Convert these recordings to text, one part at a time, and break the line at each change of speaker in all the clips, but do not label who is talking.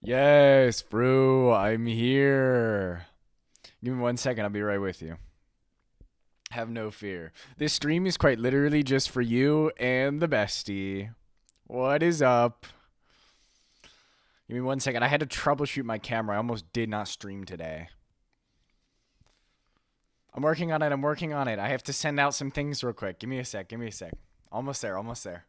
Yes, bro, I'm here. Give me 1 second, I'll be right with you. Have no fear. This stream is quite literally just for you and the bestie. What is up? Give me 1 second. I had to troubleshoot my camera. I almost did not stream today. I'm working on it. I'm working on it. I have to send out some things real quick. Give me a sec. Give me a sec. Almost there. Almost there.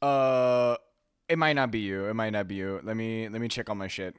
Uh, it might not be you. It might not be you. Let me check on my shit.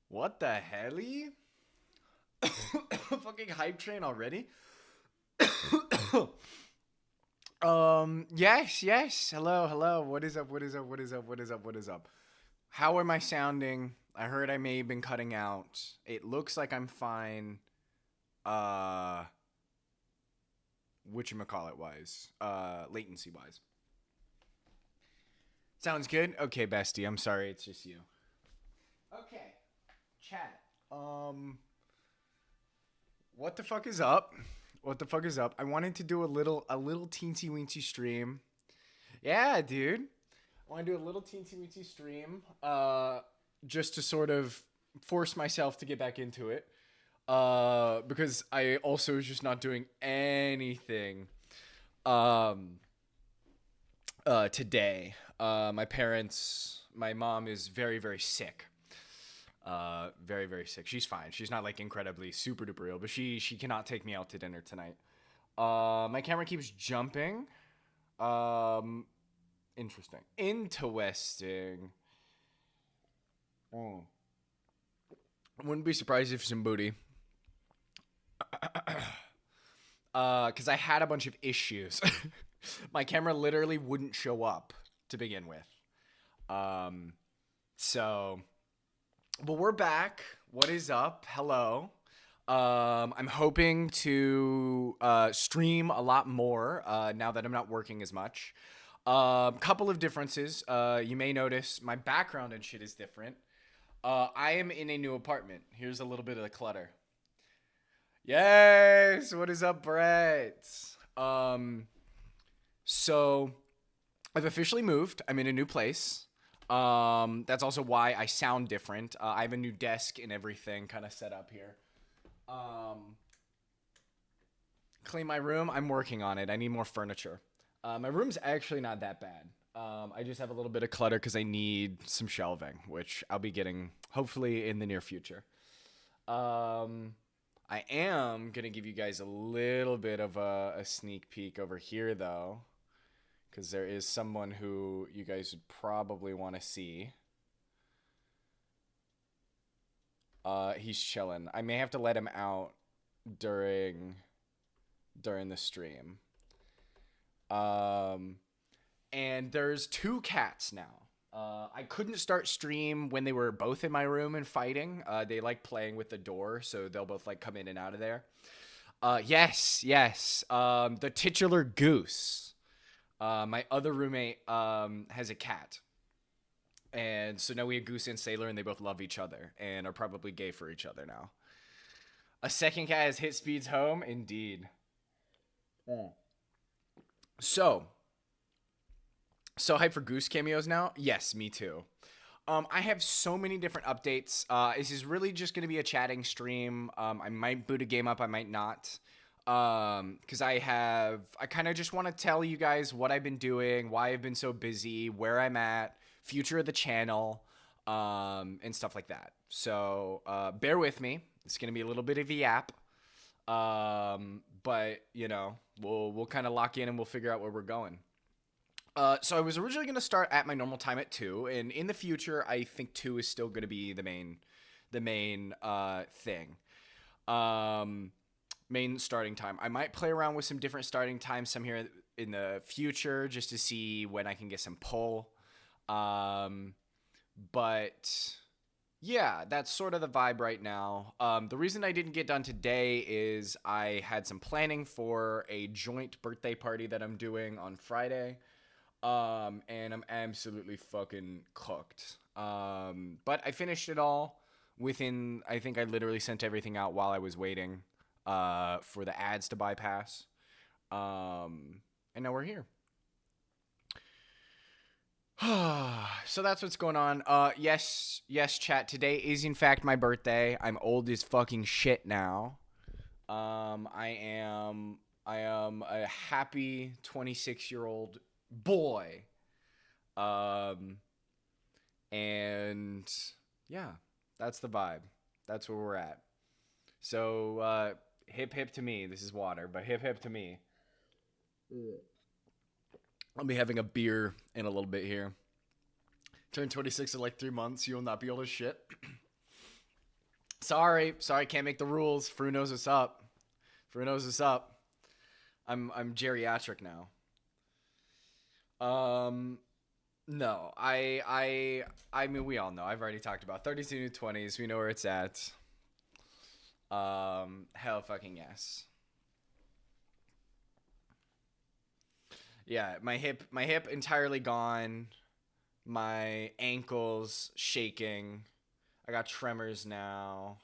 What the helly? Fucking hype train already? Yes, yes. Hello, hello. What is up? What is up? What is up? What is up? What is up? How am I sounding? I heard I may have been cutting out. It looks like I'm fine. Uh, whatchamacallit wise. Latency wise. Sounds good? Okay, bestie. I'm sorry. It's just you. Okay. Chat. Um, what the fuck is up? What the fuck is up? I wanted to do a little teensy weensy stream. Yeah, dude. I want to do a little teensy weensy stream, just to sort of force myself to get back into it. Because I also was just not doing anything. Um, Today, my mom is very, very sick. Very, very sick. She's fine. She's not like incredibly super duper ill, but she cannot take me out to dinner tonight. My camera keeps jumping. Um, Interesting. Interesting. Oh. I wouldn't be surprised if some booty. Because I had a bunch of issues. My camera literally wouldn't show up to begin with. Um, so, but we're back. What is up? Hello. I'm hoping to stream a lot more now that I'm not working as much. Couple of differences. You may notice my background and shit is different. I am in a new apartment. Here's a little bit of the clutter. Yes, what is up, Brett? Um, so I've officially moved. I'm in a new place. That's also why I sound different. I have a new desk and everything kind of set up here. Um, Clean my room. I'm working on it. I need more furniture. My room's actually not that bad. I just have a little bit of clutter because I need some shelving, which I'll be getting hopefully in the near future. Um, I am gonna give you guys a little bit of a sneak peek over here, though, because there is someone who you guys would probably want to see. He's chilling. I may have to let him out during the stream. Um, and there's two cats now. I couldn't start stream when they were both in my room and fighting. They like playing with the door, so they'll both like come in and out of there. Yes. The titular goose. My other roommate has a cat, and so now we have Goose and Sailor, and they both love each other and are probably gay for each other now. A second cat has hit speeds home, indeed. So, so hyped for Goose cameos now? Yes, me too. I have so many different updates. This is really just going to be a chatting stream. I might boot a game up, I might not. Because I kind of just want to tell you guys what I've been doing, why I've been so busy, where I'm at, future of the channel, and stuff like that. So bear with me. It's going to be a little bit of a yap. But you know, we'll kind of lock in and we'll figure out where we're going. So I was originally going to start at my normal time at 2, and in the future, I think 2 is still going to be the main thing. Main starting time. I might play around with some different starting times some here in the future just to see when I can get some pull. But yeah, that's sort of the vibe right now. The reason I didn't get done today is I had some planning for a joint birthday party that I'm doing on Friday. And I'm absolutely fucking cooked. But I finished it all within, I think I literally sent everything out while I was waiting, for the ads to bypass. And now we're here. So that's what's going on. Yes, chat. Today is in fact my birthday. I'm old as fucking shit now. I am a happy 26-year-old boy. And yeah, that's the vibe. That's where we're at. So, hip hip to me. This is water, but hip hip to me. I'll be having a beer in a little bit here. Turn 26 in like 3 months. You will not be able to shit. Sorry, can't make the rules. Fru knows what's up. I'm geriatric now. No, I mean we all know. I've already talked about 32 new 20s. We know where it's at. Hell fucking yes. Yeah, my hip entirely gone. My ankles shaking. I got tremors now.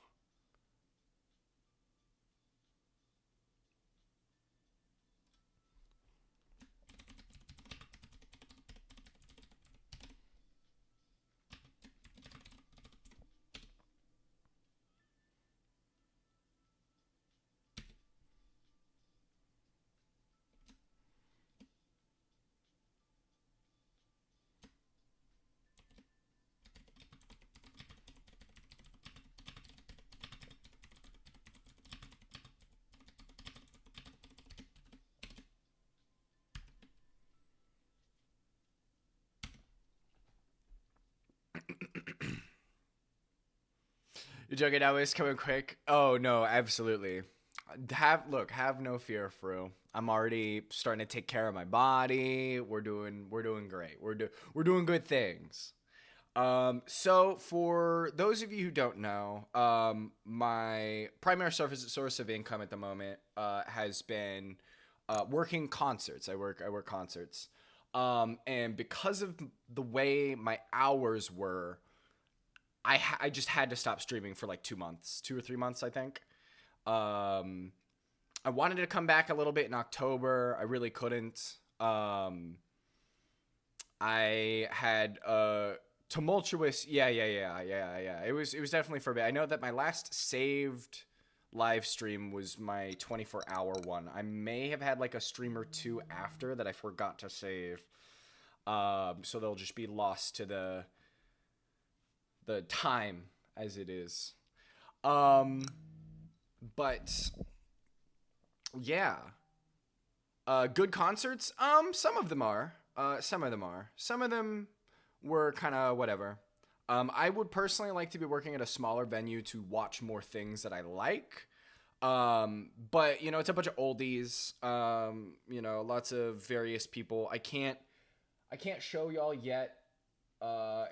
You're joking now, it's coming quick. Oh no, absolutely. Have no fear, Fru. I'm already starting to take care of my body. We're doing great. We're doing good things. So for those of you who don't know, my primary source of income at the moment has been working concerts. I work concerts, and because of the way my hours were, I just had to stop streaming for like 2 months, 2 or 3 months, I think. Um, I wanted to come back a little bit in October. I really couldn't. I had a tumultuous. Yeah. It was definitely for a bit. I know that my last saved live stream was my 24-hour one. I may have had like a stream or two after that I forgot to save. So they'll just be lost to the time as it is. Um, but yeah, good concerts. Some of them are. Some of them are. Some of them were kind of whatever. I would personally like to be working at a smaller venue to watch more things that I like. But it's a bunch of oldies. Lots of various people. I can't show y'all yet.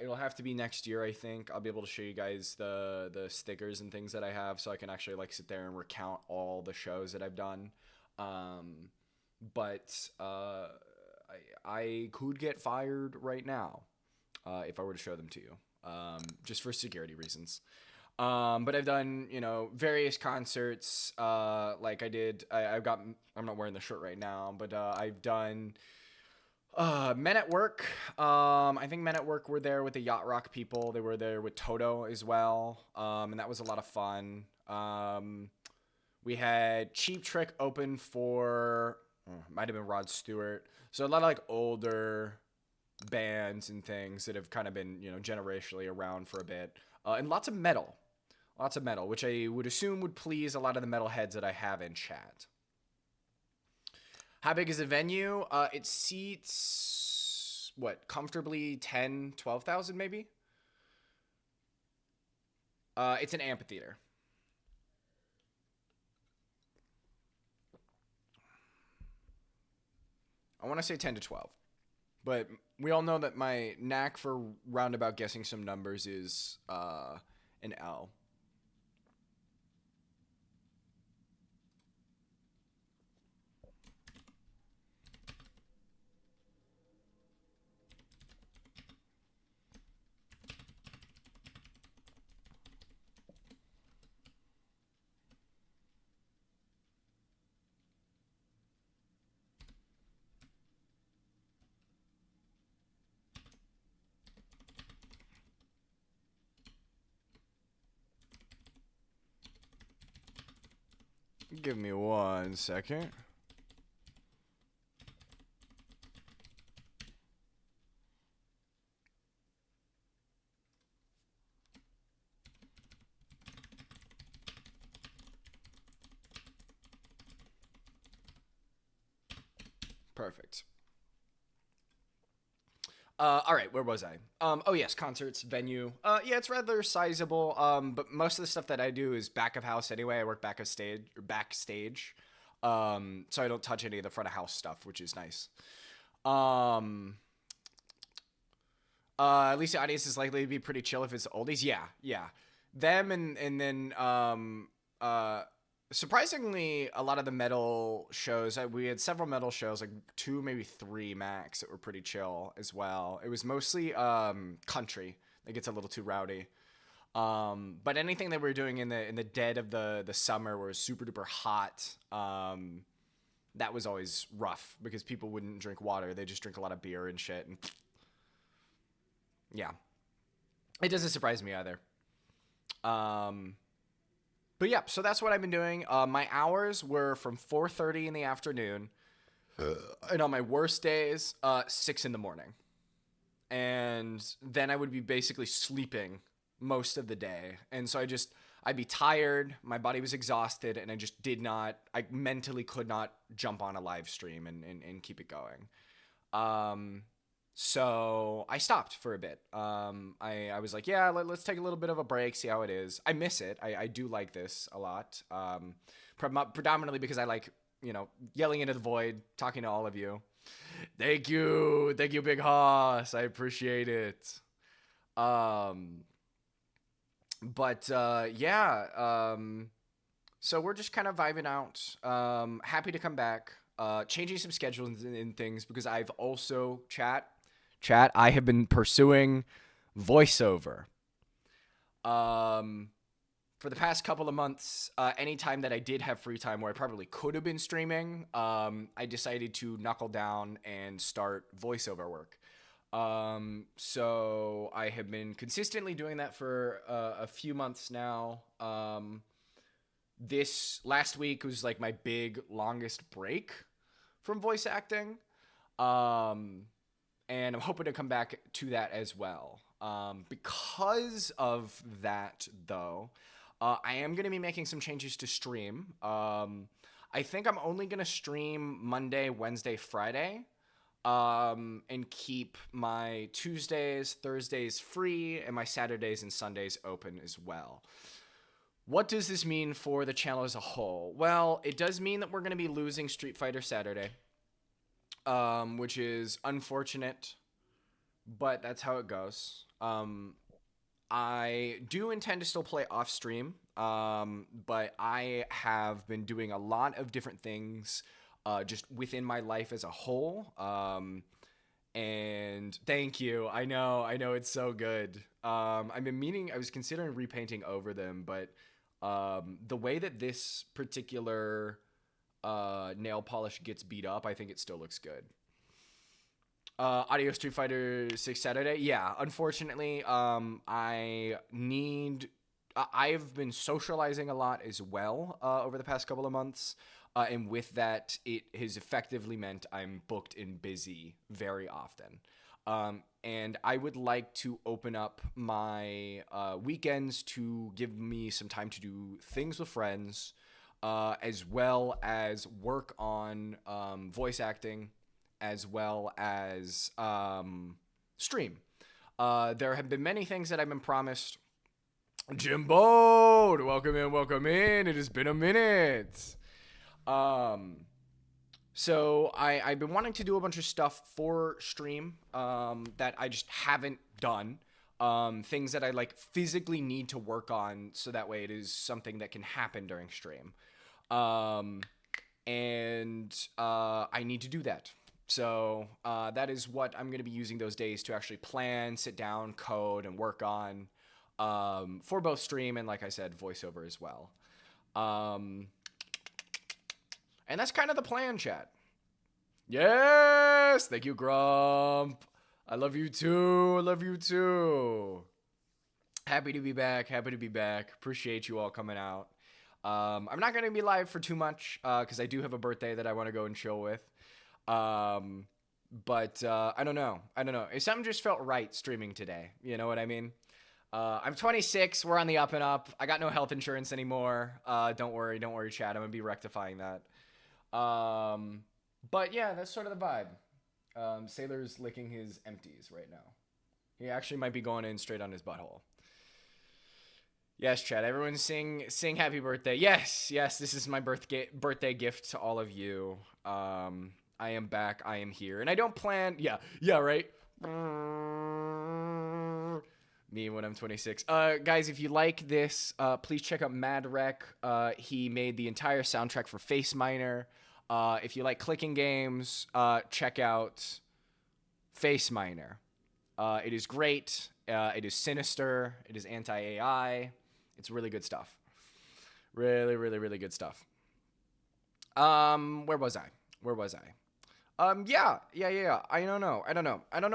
It'll have to be next year, I think. I'll be able to show you guys the stickers and things that I have, so I can actually like sit there and recount all the shows that I've done. Um, but I could get fired right now if I were to show them to you, just for security reasons. But I've done, various concerts. Like I did, I've got. I'm not wearing the shirt right now, but I've done Men at Work. I think Men at Work were there with the Yacht Rock people. They were there with Toto as well. And that was a lot of fun. We had Cheap Trick open for might have been Rod Stewart. So a lot of like older bands and things that have kind of been generationally around for a bit, and lots of metal, which I would assume would please a lot of the metal heads that I have in chat. How big is the venue? It seats, what, comfortably 10, 12,000 maybe? It's an amphitheater. I want to say 10 to 12. But we all know that my knack for roundabout guessing some numbers is an L. Give me 1 second. Perfect. All right, where was I? Oh yes, concerts, venue. Yeah, it's rather sizable. But most of the stuff that I do is back of house anyway. I work back of stage or backstage. So I don't touch any of the front of house stuff, which is nice. Um, at least the audience is likely to be pretty chill if it's oldies. Yeah. Them and then surprisingly, a lot of the metal shows, we had several metal shows, like two, maybe three max, that were pretty chill as well. It was mostly country. It gets a little too rowdy. But anything that we were doing in the dead of the summer where it was super duper hot, that was always rough because people wouldn't drink water. They just drink a lot of beer and shit. And yeah, it doesn't surprise me either. Um, But yeah, so that's what I've been doing. My hours were from 4:30 in the afternoon, and on my worst days, 6 in the morning. And then I would be basically sleeping most of the day. And so I'd be tired, my body was exhausted, and I mentally could not jump on a live stream and keep it going. Um, So I stopped for a bit. I was like, yeah, let's take a little bit of a break, see how it is. I miss it. I do like this a lot. Predominantly because I like, yelling into the void, talking to all of you. Thank you, Big Hoss. I appreciate it. Um, but yeah, so we're just kind of vibing out. Happy to come back. Changing some schedules and things because I've also chat. I have been pursuing voiceover. Um, for the past couple of months, anytime that I did have free time where I probably could have been streaming, I decided to knuckle down and start voiceover work. So I have been consistently doing that for a few months now. This last week was like my big longest break from voice acting. Um, and I'm hoping to come back to that as well. Because of that, though, I am going to be making some changes to stream. I think I'm only going to stream Monday, Wednesday, Friday, and keep my Tuesdays, Thursdays free, and my Saturdays and Sundays open as well. What does this mean for the channel as a whole? Well, it does mean that we're going to be losing Street Fighter Saturday, which is unfortunate, but that's how it goes. I do intend to still play off stream, but I have been doing a lot of different things just within my life as a whole. And thank you. I know it's so good. I've been meaning, I was considering repainting over them, but the way that this particular nail polish gets beat up, I think it still looks good. Audio Street Fighter 6 Saturday. Yeah, unfortunately, I've been socializing a lot as well over the past couple of months. And with that, it has effectively meant I'm booked and busy very often. And I would like to open up my weekends to give me some time to do things with friends, as well as work on voice acting, as well as stream. There have been many things that I've been promised. Jimbo, welcome in, welcome in. It has been a minute. So I've been wanting to do a bunch of stuff for stream that I just haven't done. Things that I like physically need to work on so that way it is something that can happen during stream. And I need to do that. So that is what I'm going to be using those days to actually plan, sit down, code, and work on for both stream and, like I said, voiceover as well. And that's kind of the plan, chat. Yes! Thank you, Grump. I love you too. I love you too. Happy to be back. Happy to be back. Appreciate you all coming out. I'm not going to be live for too much because I do have a birthday that I want to go and chill with. But I don't know. Something just felt right streaming today. You know what I mean? I'm 26. We're on the up and up. I got no health insurance anymore. Don't worry, chat. I'm gonna be rectifying that. But yeah, that's sort of the vibe. Sailor's licking his empties right now. He actually might be going in straight on his butthole. Yes, chat. Everyone sing happy birthday. Yes. This is my birthday gift to all of you. I am back. I am here. And I don't plan... Yeah, right? Me when I'm 26. Guys, if you like this, please check out Madrek. He made the entire soundtrack for Face Miner. If you like clicking games, check out Face Miner. It is great. It is sinister. It is anti-AI. It's really good stuff. Really, really, really good stuff. Where was I? Yeah. I don't know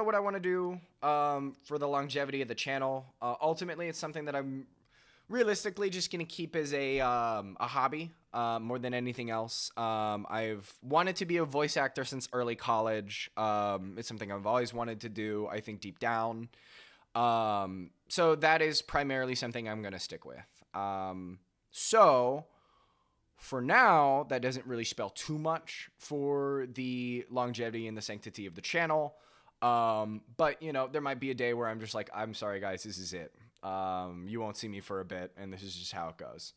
what I want to do for the longevity of the channel. Ultimately, it's something that I'm realistically just going to keep as a hobby more than anything else. I've wanted to be a voice actor since early college. It's something I've always wanted to do, I think, deep down. So that is primarily something I'm going to stick with. So... for now, that doesn't really spell too much for the longevity and the sanctity of the channel. But you know, there might be a day where I'm just like, I'm sorry guys, this is it. You won't see me for a bit, and this is just how it goes.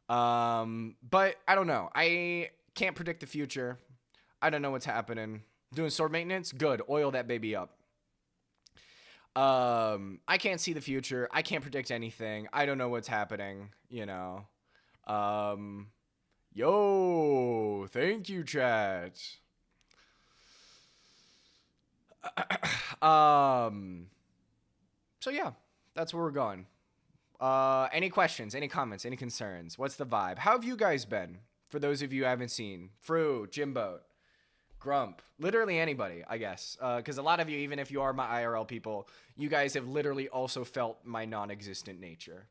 But I don't know. I can't predict the future. I don't know what's happening. Doing sword maintenance, good. Oil that baby up. I can't see the future. I can't predict anything. I don't know what's happening. You know. Um, yo, thank you, chat. um, so yeah, that's where we're going. Any questions, any comments, any concerns? What's the vibe? How have you guys been? For those of you who haven't seen, Fru, Jimbo, Grump, literally anybody, I guess. Because a lot of you, even if you are my IRL people, you guys have literally also felt my non-existent nature,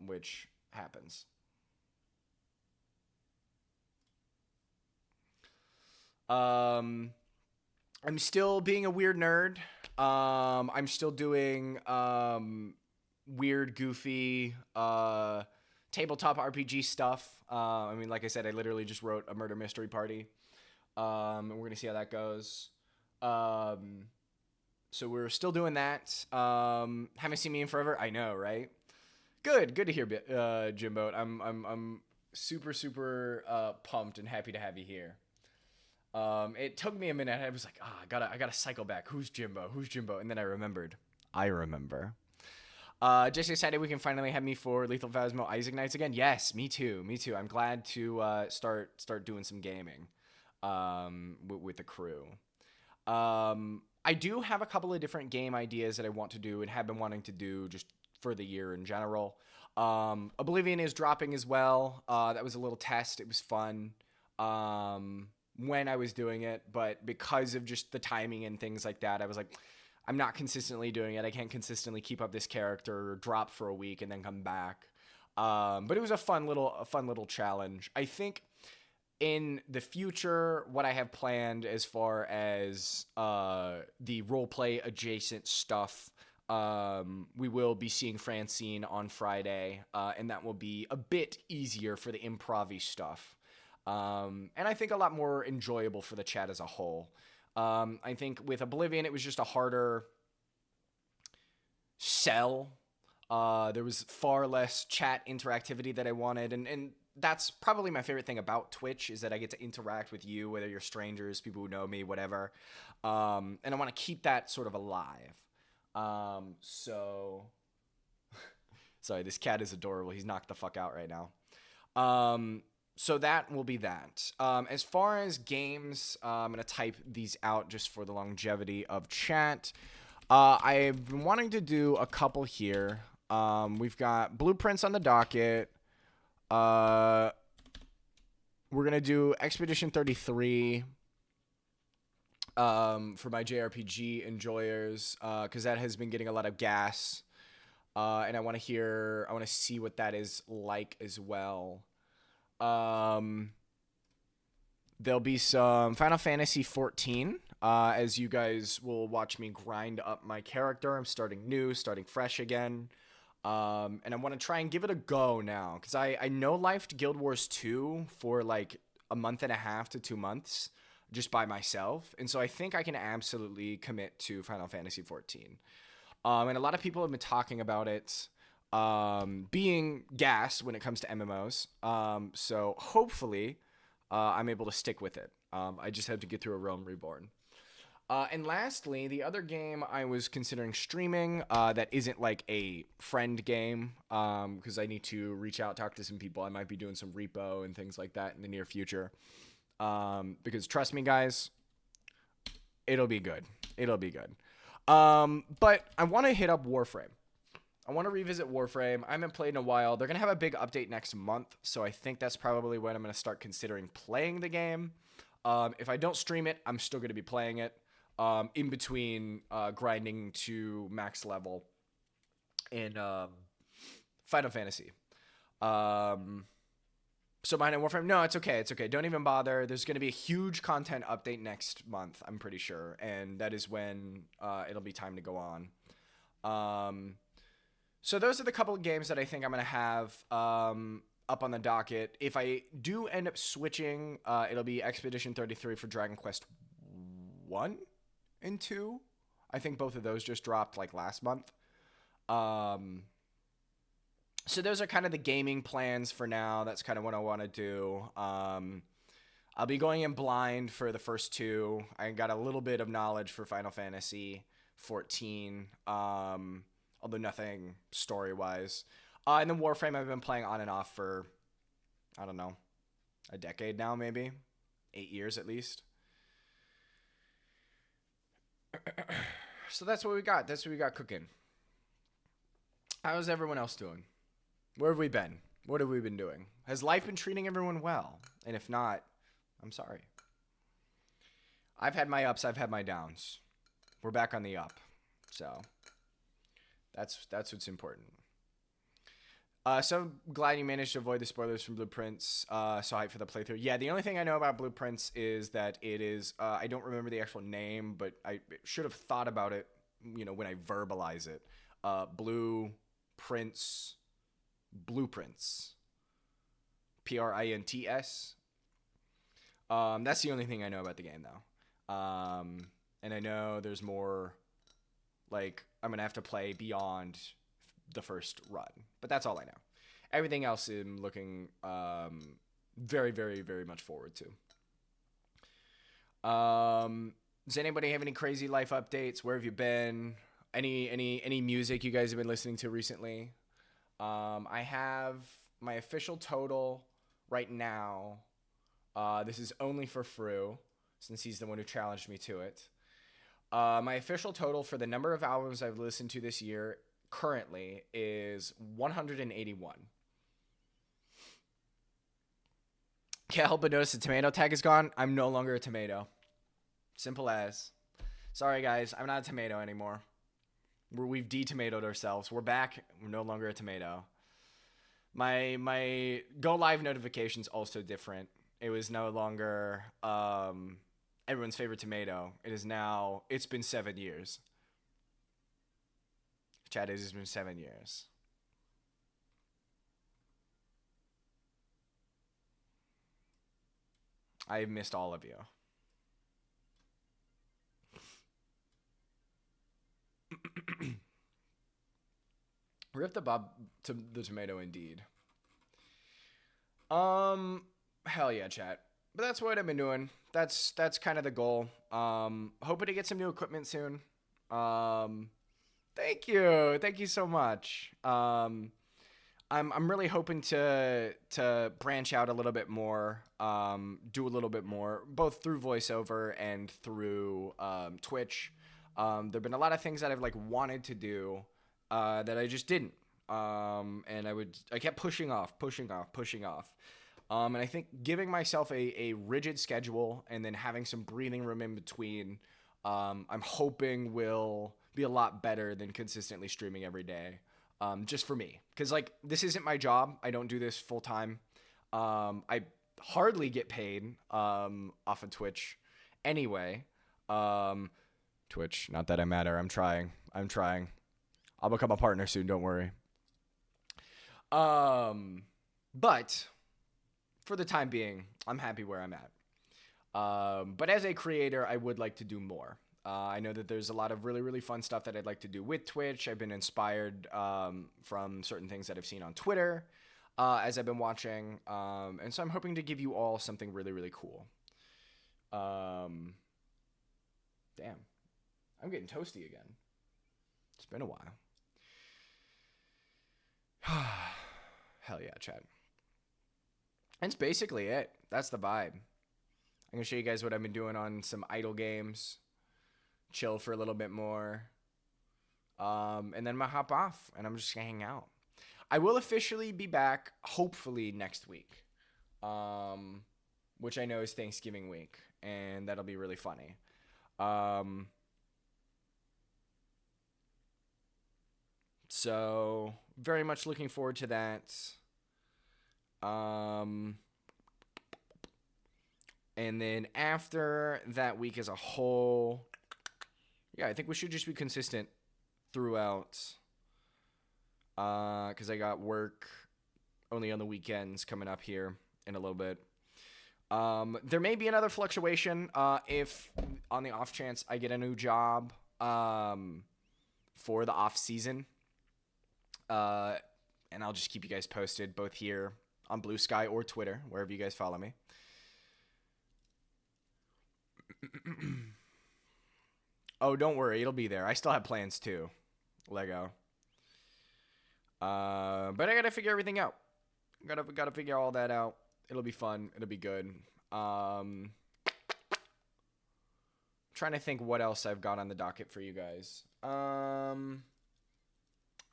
which happens. I'm still being a weird nerd. I'm still doing weird, goofy tabletop RPG stuff. I mean, like I said, I literally just wrote a murder mystery party. And we're gonna see how that goes. So we're still doing that. Haven't seen me in forever. I know, right? Good to hear, Jimbo. I'm super pumped and happy to have you here. It took me a minute. I was like, I gotta cycle back. Who's Jimbo? Who's Jimbo? And then I remembered. I remember. Just excited we can finally have me for Lethal Phasmo Isaac Nights again. Yes, me too. Me too. I'm glad to start doing some gaming with the crew. I do have a couple of different game ideas that I want to do and have been wanting to do just for the year in general. Oblivion is dropping as well. That was a little test. It was fun when I was doing it, but because of just the timing and things like that, I was like, I'm not consistently doing it. I can't consistently keep up this character, drop for a week, and then come back. But it was a fun little challenge. I think in the future, what I have planned as far as the roleplay adjacent stuff, we will be seeing Francine on Friday, and that will be a bit easier for the improv-y stuff. And I think a lot more enjoyable for the chat as a whole. I think with Oblivion, it was just a harder sell. There was far less chat interactivity that I wanted, and that's probably my favorite thing about Twitch is that I get to interact with you, whether you're strangers, people who know me, whatever. And I want to keep that sort of alive. So sorry, this cat is adorable. He's knocked the fuck out right now. So that will be that. As far as games, I'm going to type these out just for the longevity of chat. I've been wanting to do a couple here. We've got Blueprints on the docket. We're going to do Expedition 33 for my JRPG enjoyers because that has been getting a lot of gas. And I want to see what that is like as well. There'll be some Final Fantasy 14, as you guys will watch me grind up my character. I'm starting new, starting fresh again. And I want to try and give it a go now, because I no-lifed Guild Wars 2 for like a month and a half to 2 months just by myself. And so I think I can absolutely commit to Final Fantasy 14. And a lot of people have been talking about it being gas when it comes to MMOs. So hopefully I'm able to stick with it. I just have to get through a Realm Reborn. And lastly, the other game I was considering streaming that isn't like a friend game because I need to reach out, talk to some people. I might be doing some repo and things like that in the near future. Because trust me, guys, it'll be good. It'll be good. But I want to hit up Warframe. I want to revisit Warframe. I haven't played in a while. They're going to have a big update next month, so I think that's probably when I'm going to start considering playing the game. If I don't stream it, I'm still going to be playing it in between grinding to max level in Final Fantasy. So behind in Warframe, no, it's okay. It's okay. Don't even bother. There's going to be a huge content update next month, I'm pretty sure, and that is when it'll be time to go on. So those are the couple of games that I think I'm going to have up on the docket. If I do end up switching, it'll be Expedition 33 for Dragon Quest 1. and 2. I think both of those just dropped like last month. Um, so those are kind of the gaming plans for now. That's kind of what I want to do. I'll be going in blind for the first 2. I got a little bit of knowledge for Final Fantasy 14, although nothing story-wise. And then Warframe I've been playing on and off for, I don't know, a decade now, maybe 8 years at least. So that's what we got. That's what we got cooking. How's everyone else doing? Where have we been? What have we been doing? Has life been treating everyone well? And if not, I'm sorry. I've had my ups, I've had my downs. We're back on the up. So that's what's important. So glad you managed to avoid the spoilers from Blueprints. So hyped for the playthrough. Yeah, the only thing I know about Blueprints is that it is, I don't remember the actual name, but I should have thought about it, when I verbalize it. Blueprints. Prints. That's the only thing I know about the game, though. And I know there's more, like, I'm going to have to play beyond the first run. But that's all I know. Everything else I'm looking very, very, very much forward to. Does anybody have any crazy life updates? Where have you been? Any music you guys have been listening to recently? I have my official total right now. This is only for Fru, since he's the one who challenged me to it. My official total for the number of albums I've listened to this year currently is 181. Can't help but notice the tomato tag is gone. I'm no longer a tomato. Simple as. Sorry, guys. I'm not a tomato anymore. We've de-tomatoed ourselves. We're back. We're no longer a tomato. My go live notification's also different. It was no longer everyone's favorite tomato. It is now, it's been 7 years. Chat, it has been 7 years. I've missed all of you. Rip the Bob to the tomato indeed. Hell yeah, chat. But that's what I've been doing. That's kind of the goal. Hoping to get some new equipment soon. Thank you so much. I'm really hoping to branch out a little bit more, do a little bit more, both through voiceover and through Twitch. There've been a lot of things that I've like wanted to do that I just didn't. And I kept pushing off. And I think giving myself a rigid schedule and then having some breathing room in between, I'm hoping will be a lot better than consistently streaming every day. Just for me. Because, like, this isn't my job. I don't do this full time. I hardly get paid off of Twitch anyway. Twitch, not that I matter. I'm trying. I'll become a partner soon, don't worry. But for the time being, I'm happy where I'm at. But as a creator, I would like to do more. I know that there's a lot of really, really fun stuff that I'd like to do with Twitch. I've been inspired from certain things that I've seen on Twitter as I've been watching. And so I'm hoping to give you all something really, really cool. Damn. I'm getting toasty again. It's been a while. Hell yeah, chat. That's basically it. That's the vibe. I'm going to show you guys what I've been doing on some idle games. Chill for a little bit more. And then I'm going to hop off and I'm just going to hang out. I will officially be back, hopefully, next week. Which I know is Thanksgiving week. And that'll be really funny. So, very much looking forward to that. And then after that week as a whole, yeah, I think we should just be consistent throughout. Because I got work only on the weekends coming up here in a little bit. There may be another fluctuation if on the off chance I get a new job for the off season. And I'll just keep you guys posted both here on Blue Sky or Twitter, wherever you guys follow me. Oh, don't worry, it'll be there. I still have plans too, Lego. But I gotta figure everything out. Gotta figure all that out. It'll be fun. It'll be good. Trying to think what else I've got on the docket for you guys. I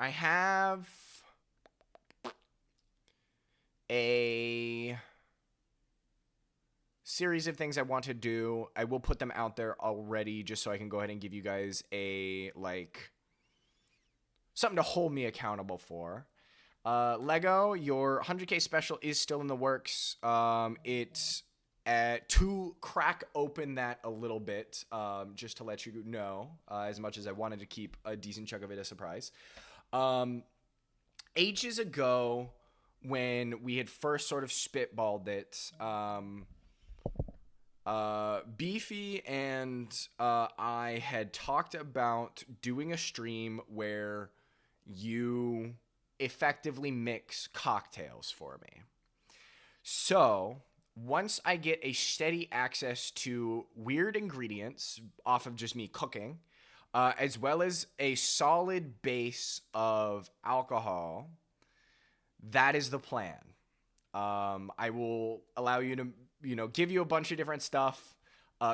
have a series of things I want to do. I will put them out there already just so I can go ahead and give you guys a, like, something to hold me accountable for. Lego, your 100K special is still in the works. It's to crack open that a little bit, just to let you know, as much as I wanted to keep a decent chunk of it a surprise. Ages ago, when we had first sort of spitballed it, Beefy and I had talked about doing a stream where you effectively mix cocktails for me. So once I get a steady access to weird ingredients off of just me cooking, as well as a solid base of alcohol, that is the plan. I will allow you to, give you a bunch of different stuff,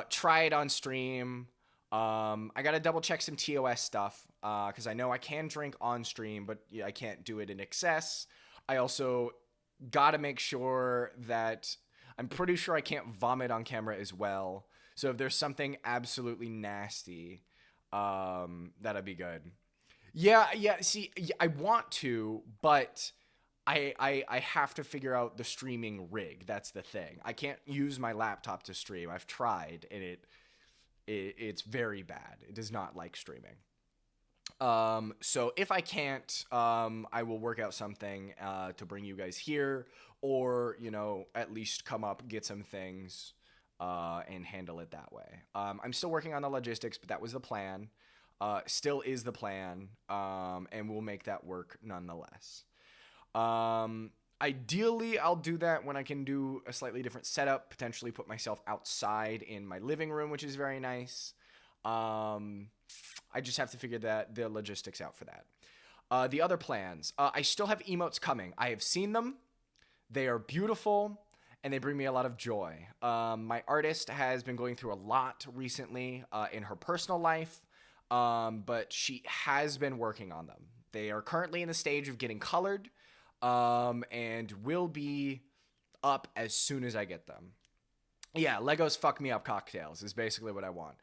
try it on stream. I got to double check some TOS stuff, because I know I can drink on stream, but I can't do it in excess. I also got to make sure that I'm pretty sure I can't vomit on camera as well. So if there's something absolutely nasty, that'd be good. Yeah. See, I want to, but I have to figure out the streaming rig. That's the thing. I can't use my laptop to stream. I've tried, and it's very bad. It does not like streaming. So if I can't, I will work out something to bring you guys here, or at least come up, get some things, and handle it that way. I'm still working on the logistics, but that was the plan. Still is the plan, and we'll make that work nonetheless. Ideally, I'll do that when I can do a slightly different setup, potentially put myself outside in my living room, which is very nice. I just have to figure the logistics out for that. The other plans, I still have emotes coming. I have seen them. They are beautiful, and they bring me a lot of joy. My artist has been going through a lot recently in her personal life, but she has been working on them. They are currently in the stage of getting colored, and will be up as soon as I get them. Yeah, Legos fuck me up cocktails is basically what I want.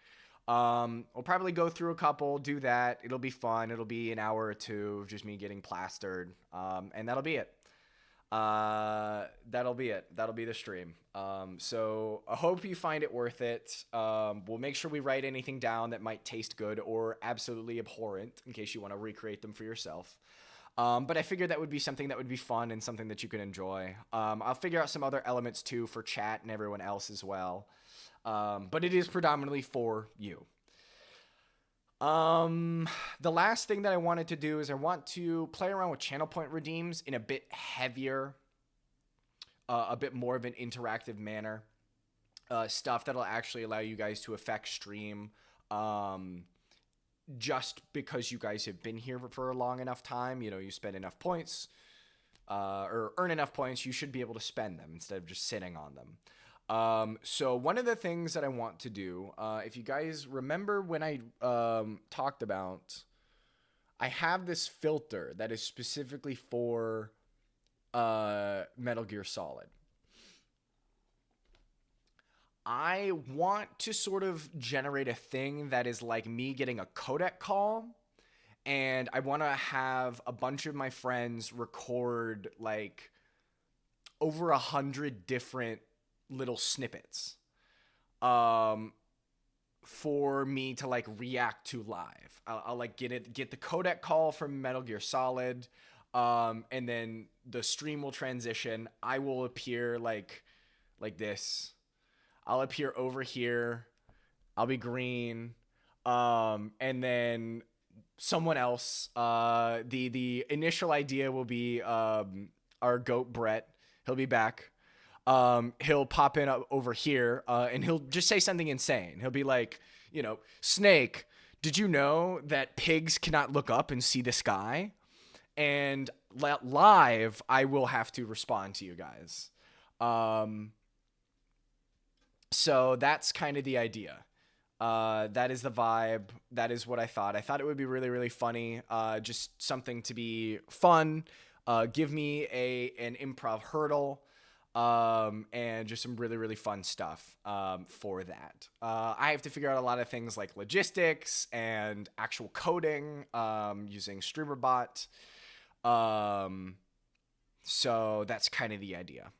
We'll probably go through a couple, do that. It'll be fun. It'll be an hour or two of just me getting plastered, and that'll be it. That'll be it. That'll be the stream. So I hope you find it worth it. We'll make sure we write anything down that might taste good or absolutely abhorrent in case you want to recreate them for yourself. But I figured that would be something that would be fun and something that you can enjoy. I'll figure out some other elements too for chat and everyone else as well. But it is predominantly for you. The last thing that I wanted to do is I want to play around with channel point redeems in a bit heavier, a bit more of an interactive manner. Stuff that'll actually allow you guys to affect stream, just because you guys have been here for a long enough time. You spend enough points, or earn enough points, you should be able to spend them instead of just sitting on them. So one of the things that I want to do, if you guys remember when I talked about, I have this filter that is specifically for Metal Gear Solid. I want to sort of generate a thing that is like me getting a codec call, and I want to have a bunch of my friends record like over 100 different little snippets for me to like react to live. I'll like get the codec call from Metal Gear Solid, and then the stream will transition. I will appear like like this. I'll appear over here. I'll be green. And then someone else. The initial idea will be our goat Brett. He'll be back. He'll pop in over here, and he'll just say something insane. He'll be like, Snake, did you know that pigs cannot look up and see the sky? And live, I will have to respond to you guys. So that's kind of the idea. That is the vibe. That is what I thought. I thought it would be really, really funny. Just something to be fun. Give me an improv hurdle. And just some really, really fun stuff for that. I have to figure out a lot of things like logistics and actual coding using StreamerBot. So that's kind of the idea.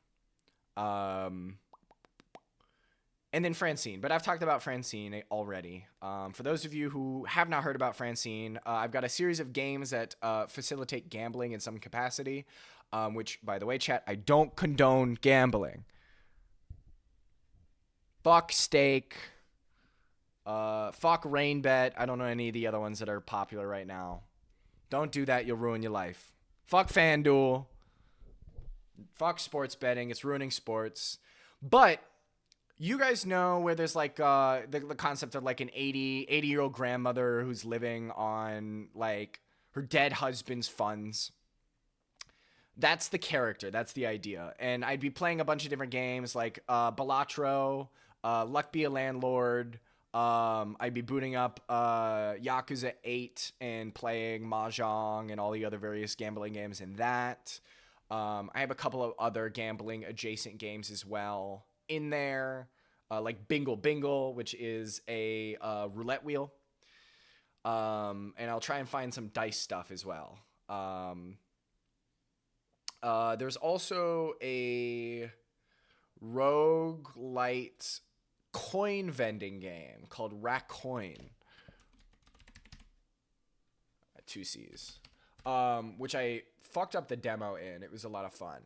And then Francine, but I've talked about Francine already. For those of you who have not heard about Francine, I've got a series of games that facilitate gambling in some capacity, which, by the way, chat, I don't condone gambling. Fuck Stake. Fuck Rainbet. I don't know any of the other ones that are popular right now. Don't do that. You'll ruin your life. Fuck FanDuel. Fuck sports betting. It's ruining sports. But you guys know where there's like the concept of like an 80-year-old grandmother who's living on like her dead husband's funds. That's the character. That's the idea. And I'd be playing a bunch of different games like Balatro, Luck Be a Landlord. I'd be booting up Yakuza 8 and playing Mahjong and all the other various gambling games in that. I have a couple of other gambling adjacent games as well in there, like Bingle Bingle, which is a roulette wheel. And I'll try and find some dice stuff as well. There's also a roguelite coin vending game called Rack Coin. 2 C's. Which I fucked up the demo in. It was a lot of fun.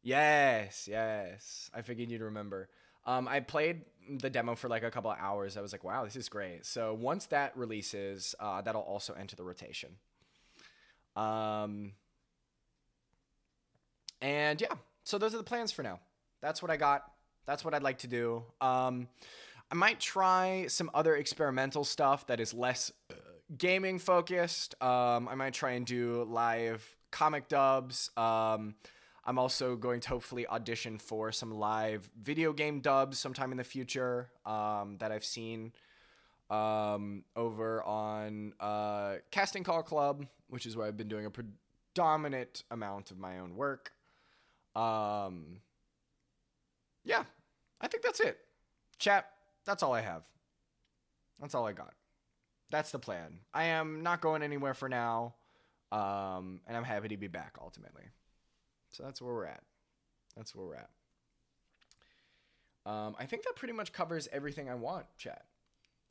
Yes. I figured you'd remember. I played the demo for like a couple of hours. I was like, wow, this is great. So once that releases, that'll also enter the rotation. And yeah, so those are the plans for now. That's what I got. That's what I'd like to do. I might try some other experimental stuff that is less gaming focused. I might try and do live comic dubs. I'm also going to hopefully audition for some live video game dubs sometime in the future that I've seen over on Casting Call Club, which is where I've been doing a predominant amount of my own work. Yeah, I think that's it. Chat, that's all I have. That's all I got. That's the plan. I am not going anywhere for now, and I'm happy to be back ultimately. So that's where we're at. I think that pretty much covers everything I want, chat.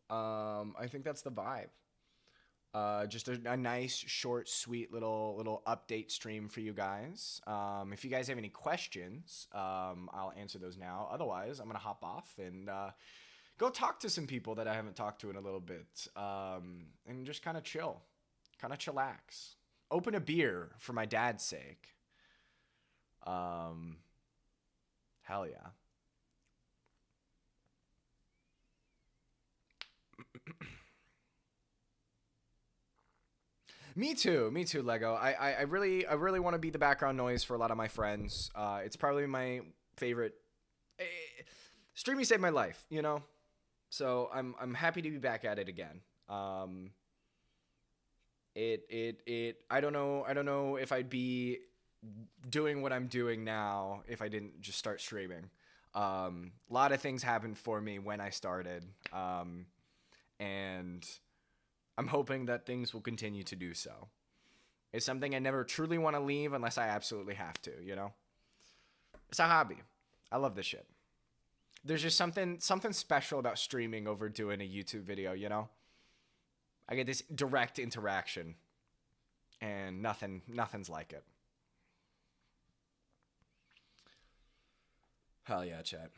I think that's the vibe. Just a nice, short, sweet little update stream for you guys. If you guys have any questions, I'll answer those now. Otherwise, I'm going to hop off and go talk to some people that I haven't talked to in a little bit, and just kind of chill, kind of chillax. Open a beer for my dad's sake. Hell yeah. Me too, Lego. I really want to be the background noise for a lot of my friends. It's probably my favorite. Streaming saved my life, you know? So I'm happy to be back at it again. I don't know if I'd be doing what I'm doing now if I didn't just start streaming. A lot of things happened for me when I started. And I'm hoping that things will continue to do so. It's something I never truly want to leave unless I absolutely have to, you know? It's a hobby. I love this shit. There's just something special about streaming over doing a YouTube video, you know? I get this direct interaction, and nothing's like it. Hell yeah, chat.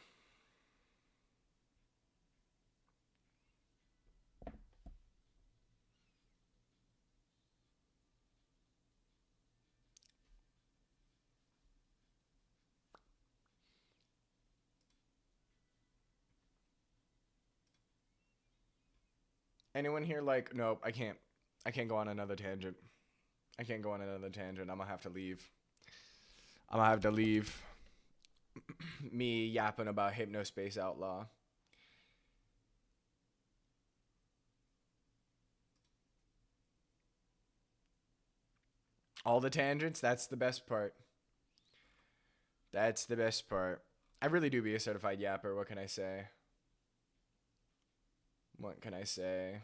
Anyone here like, nope, I can't. I can't go on another tangent. I can't go on another tangent. I'm gonna have to leave. I'm gonna have to leave. Me yapping about Hypnospace Outlaw. All the tangents, that's the best part. That's the best part. I really do be a certified yapper. What can I say? What can I say?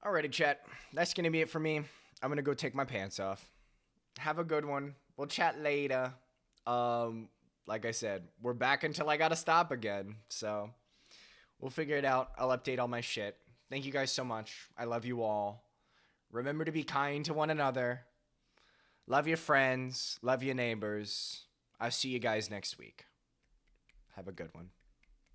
Alrighty, chat. That's gonna be it for me. I'm gonna go take my pants off. Have a good one. We'll chat later. Like I said, we're back until I gotta stop again. So we'll figure it out. I'll update all my shit. Thank you guys so much. I love you all. Remember to be kind to one another. Love your friends. Love your neighbors. I'll see you guys next week. Have a good one.